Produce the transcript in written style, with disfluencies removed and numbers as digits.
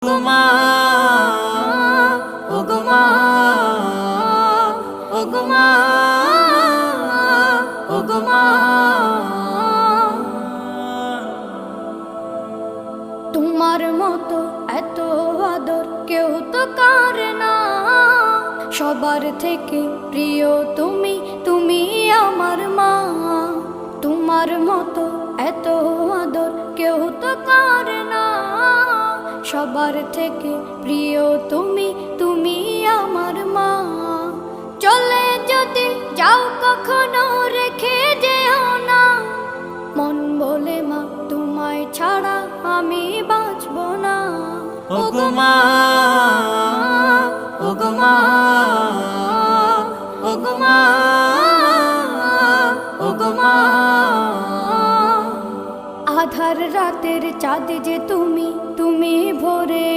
ওগো মা, ওগো মা, ওগো মা। তোমার মতো এত আদর কেউ তো করে না, সবার থেকে প্রিয় তুমি, তুমি আমার মা। তোমার মতো এত আদর কেউ তো করে না, সবার থেকে প্রিয় তুমি, তুমি আমার মা। চলে যদি যাও কখনো রেখে যেও না, মন বলে মা তোমায় ছাড়া আমি বাঁচব না। ওগো মা, ওগো মা, ওগো মা, ওগো মা। আধার রাতের চাঁদ যে তুমি, তুমি ভোর